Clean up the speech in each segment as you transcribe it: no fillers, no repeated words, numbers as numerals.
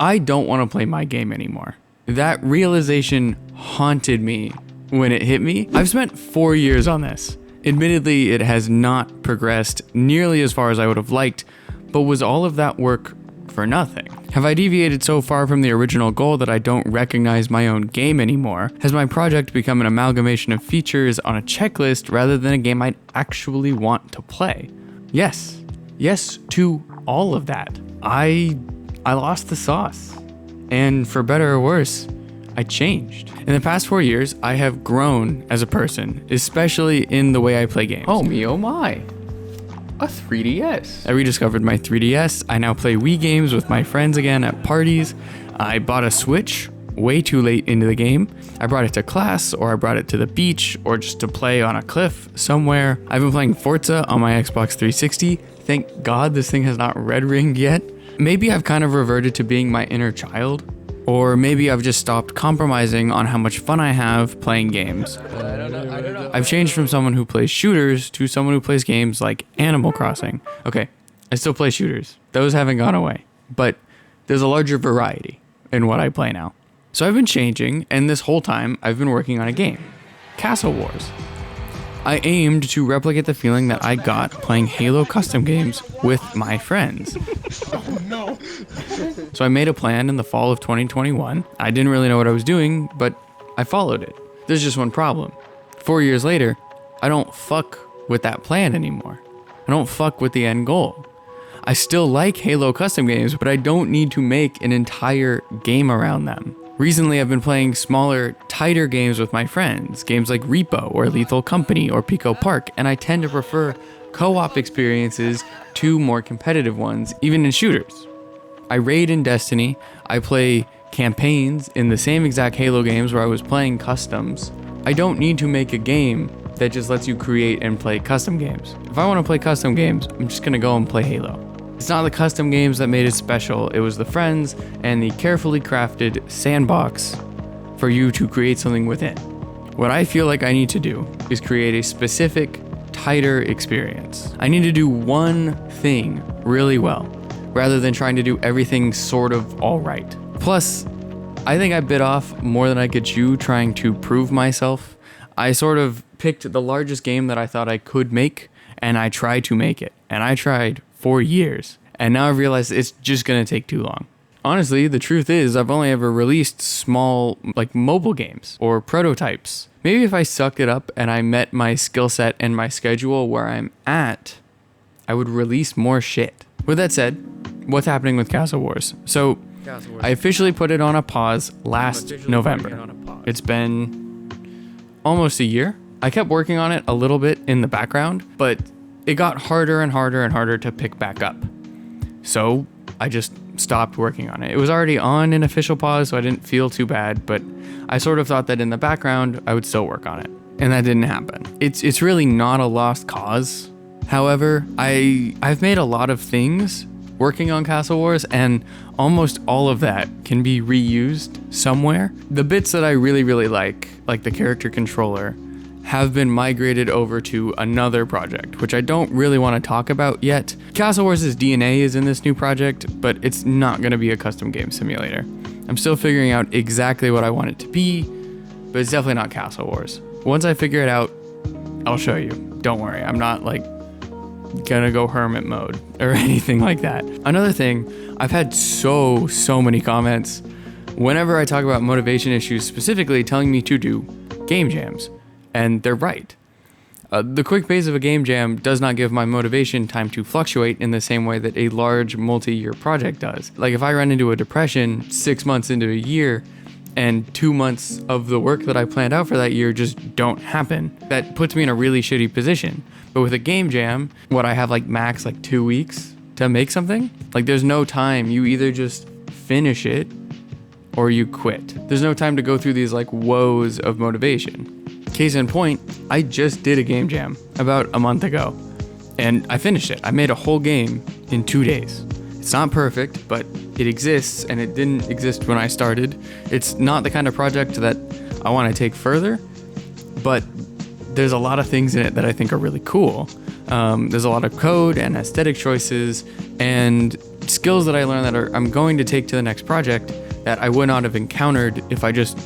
I don't want to play my game anymore. That realization haunted me when it hit me. I've spent 4 years on this. Admittedly, it has not progressed nearly as far as I would have liked, but was all of that work for nothing? Have I deviated so far from the original goal that I don't recognize my own game anymore? Has my project become an amalgamation of features on a checklist rather than a game I'd actually want to play? Yes. Yes to all of that. I lost the sauce. And for better or worse, I changed. In the past 4 years, I have grown as a person, especially in the way I play games. Oh me, oh my. A 3DS. I rediscovered my 3DS. I now play Wii games with my friends again at parties. I bought a Switch way too late into the game. I brought it to class, or I brought it to the beach, or just to play on a cliff somewhere. I've been playing Forza on my Xbox 360. Thank God this thing has not red ringed yet. Maybe I've kind of reverted to being my inner child, or maybe I've just stopped compromising on how much fun I have playing games. I don't know. I've changed from someone who plays shooters to someone who plays games like Animal Crossing. Okay, I still play shooters. Those haven't gone away, but there's a larger variety in what I play now. So I've been changing, and this whole time I've been working on a game, Castle Wars. I aimed to replicate the feeling that I got playing Halo custom games with my friends. Oh no! So I made a plan in the fall of 2021. I didn't really know what I was doing, but I followed it. There's just one problem. 4 years later, I don't fuck with that plan anymore. I don't fuck with the end goal. I still like Halo custom games, but I don't need to make an entire game around them. Recently, I've been playing smaller, tighter games with my friends, games like Repo or Lethal Company or Pico Park, and I tend to prefer co-op experiences to more competitive ones, even in shooters. I raid in Destiny, I play campaigns in the same exact Halo games where I was playing customs. I don't need to make a game that just lets you create and play custom games. If I want to play custom games, I'm just gonna go and play Halo. It's not the custom games that made it special, it was the friends and the carefully crafted sandbox for you to create something within. What I feel like I need to do is create a specific, tighter experience. I need to do one thing really well, rather than trying to do everything sort of all right. Plus, I think I bit off more than I could chew trying to prove myself. I sort of picked the largest game that I thought I could make, and I tried to make it. And I tried for years, and now I've realized it's just gonna take too long. Honestly, the truth is I've only ever released small, like mobile games or prototypes. Maybe if I sucked it up and I met my skill set and my schedule where I'm at, I would release more shit. With that said, what's happening with Castle Wars? So, I officially put it on a pause last November. It's been almost a year. I kept working on it a little bit in the background, but it got harder and harder and harder to pick back up. So I just stopped working on it. It was already on an official pause, so I didn't feel too bad, but I sort of thought that in the background, I would still work on it. And that didn't happen. It's really not a lost cause. However, I've made a lot of things working on Castle Wars, and almost all of that can be reused somewhere. The bits that I really like the character controller, have been migrated over to another project, which I don't really want to talk about yet. Castle Wars' DNA is in this new project, but it's not going to be a custom game simulator. I'm still figuring out exactly what I want it to be, but it's definitely not Castle Wars. Once I figure it out, I'll show you. Don't worry, I'm not like gonna go hermit mode or anything like that. Another thing, I've had so many comments whenever I talk about motivation issues, specifically telling me to do game jams. And they're right. The quick pace of a game jam does not give my motivation time to fluctuate in the same way that a large multi-year project does. Like if I run into a depression 6 months into a year and 2 months of the work that I planned out for that year just don't happen, that puts me in a really shitty position. But with a game jam, I have like max 2 weeks to make something? Like there's no time. You either just finish it or you quit. There's no time to go through these woes of motivation. Case in point, I just did a game jam about a month ago, and I finished it. I made a whole game in 2 days. It's not perfect, but it exists, and it didn't exist when I started. It's not the kind of project that I want to take further, but there's a lot of things in it that I think are really cool. There's a lot of code and aesthetic choices, and skills that I learned that I'm going to take to the next project that I would not have encountered if I just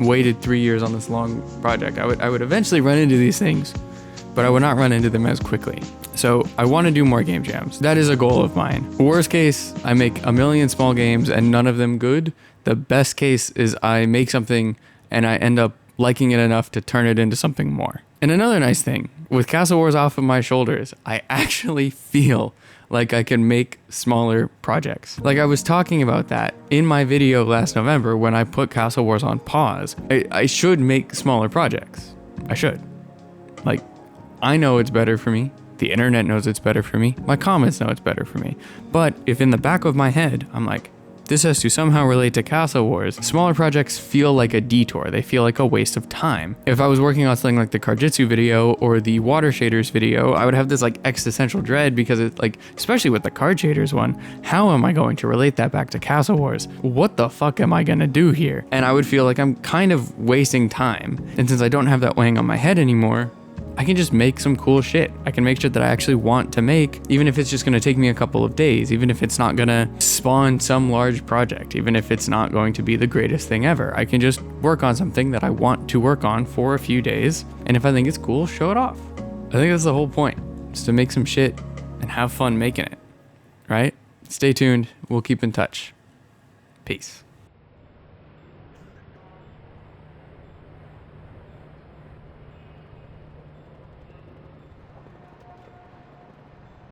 waited 3 years on this long project. I would eventually run into these things, but I would not run into them as quickly. So I want to do more game jams. That is a goal of mine. Worst case, I make a million small games and none of them good. The best case is I make something and I end up liking it enough to turn it into something more. And another nice thing, with Castle Wars off of my shoulders, I actually feel like I can make smaller projects. Like I was talking about that in my video last November when I put Castle Wars on pause. I should make smaller projects. I should. Like, I know it's better for me. The internet knows it's better for me. My comments know it's better for me. But if in the back of my head, I'm like, this has to somehow relate to Castle Wars, smaller projects feel like a detour. They feel like a waste of time. If I was working on something like the Karjitsu video or the Water Shaders video, I would have this like existential dread because it's like, especially with the Card Shaders one, how am I going to relate that back to Castle Wars? What the fuck am I gonna do here? And I would feel like I'm kind of wasting time. And since I don't have that weighing on my head anymore, I can just make some cool shit. I can make shit that I actually want to make, even if it's just gonna take me a couple of days, even if it's not gonna spawn some large project, even if it's not going to be the greatest thing ever. I can just work on something that I want to work on for a few days, and if I think it's cool, show it off. I think that's the whole point, is to make some shit and have fun making it, right? Stay tuned, we'll keep in touch. Peace.